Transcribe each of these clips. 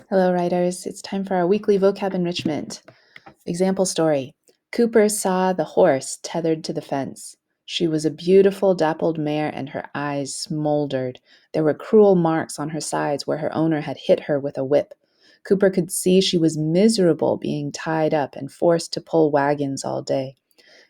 Hello, writers. It's time for our weekly vocab enrichment. Example story. Cooper saw the horse tethered to the fence. She was a beautiful dappled mare and her eyes smoldered. There were cruel marks on her sides where her owner had hit her with a whip. Cooper could see she was miserable being tied up and forced to pull wagons all day.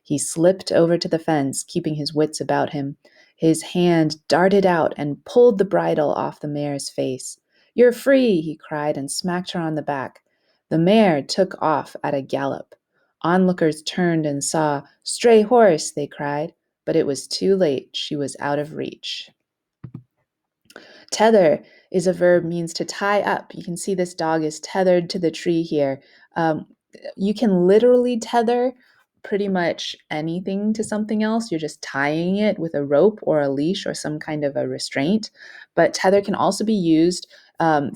He slipped over to the fence, keeping his wits about him. His hand darted out and pulled the bridle off the mare's face. "You're free," he cried, and smacked her on the back. The mare took off at a gallop. Onlookers turned and saw. "Stray horse," they cried, but it was too late. She was out of reach. Tether is a verb, means to tie up. You can see this dog is tethered to the tree here. You can literally tether pretty much anything to something else. You're just tying it with a rope or a leash or some kind of a restraint. But tether can also be used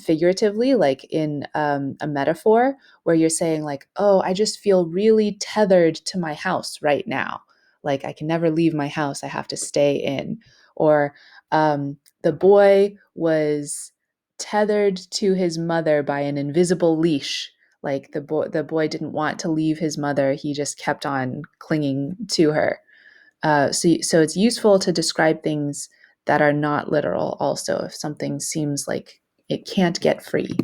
figuratively, like in a metaphor where you're saying like, oh, I just feel really tethered to my house right now. Like I can never leave my house. I have to stay in. Or the boy was tethered to his mother by an invisible leash. Like the boy didn't want to leave his mother. He just kept on clinging to her. So it's useful to describe things that are not literal also if something seems like it can't get free.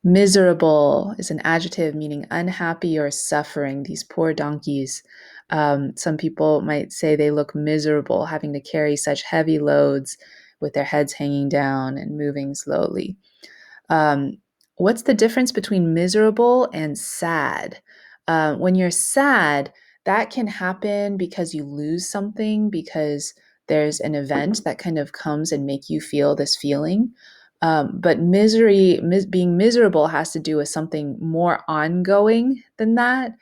Miserable is an adjective meaning unhappy or suffering. These poor donkeys. Some people might say they look miserable having to carry such heavy loads with their heads hanging down and moving slowly. Um, what's the difference between miserable and sad? When you're sad, that can happen because you lose something, because there's an event that kind of comes and make you feel this feeling. But being miserable has to do with something more ongoing than that.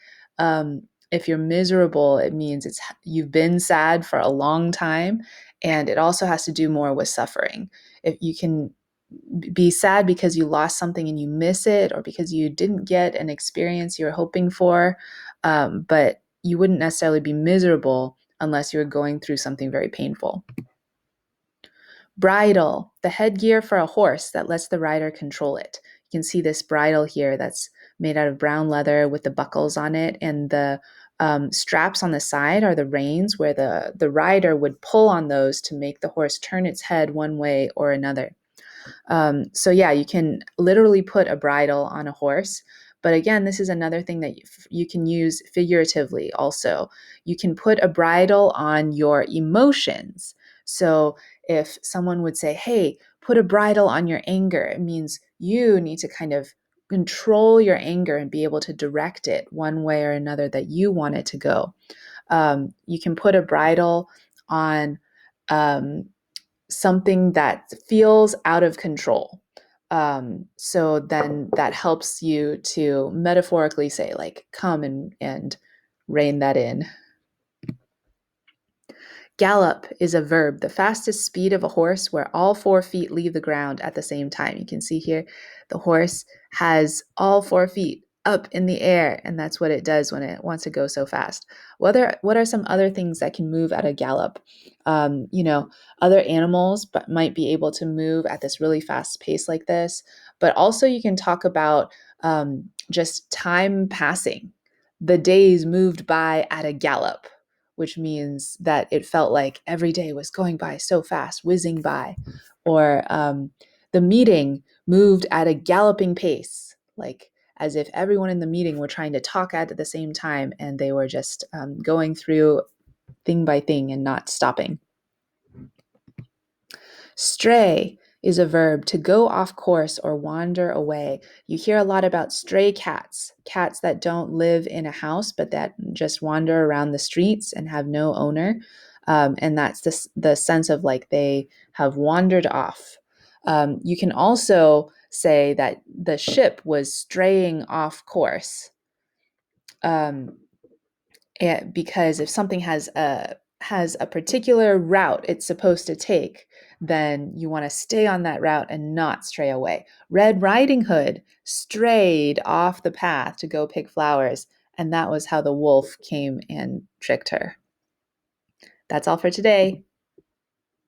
If you're miserable, it means you've been sad for a long time, and it also has to do more with suffering. If you can be sad because you lost something and you miss it, or because you didn't get an experience you were hoping for, but you wouldn't necessarily be miserable unless you were going through something very painful. Bridle, the headgear for a horse that lets the rider control it. You can see this bridle here that's made out of brown leather with the buckles on it, and the straps on the side are the reins where the rider would pull on those to make the horse turn its head one way or another. So yeah, you can literally put a bridle on a horse. But again, this is another thing that you can use figuratively also. You can put a bridle on your emotions. So if someone would say, hey, put a bridle on your anger, it means you need to kind of control your anger and be able to direct it one way or another that you want it to go. You can put a bridle on something that feels out of control. So then that helps you to metaphorically say, like, come and rein that in. Gallop is a verb, the fastest speed of a horse where all 4 feet leave the ground at the same time. You can see here the horse has all 4 feet up in the air, and that's what it does when it wants to go so fast. What are some other things that can move at a gallop? Other animals might be able to move at this really fast pace like this, but also you can talk about just time passing. The days moved by at a gallop, which means that it felt like every day was going by so fast, whizzing by. Or the meeting moved at a galloping pace, like as if everyone in the meeting were trying to talk at the same time and they were just going through thing by thing and not stopping. Stray is a verb, to go off course or wander away. You hear a lot about stray cats, cats that don't live in a house but that just wander around the streets and have no owner. And that's the sense of like they have wandered off. You can also say that the ship was straying off course. Because if something has a particular route it's supposed to take, then you want to stay on that route and not stray away. Red Riding Hood strayed off the path to go pick flowers, and that was how the wolf came and tricked her. That's all for today.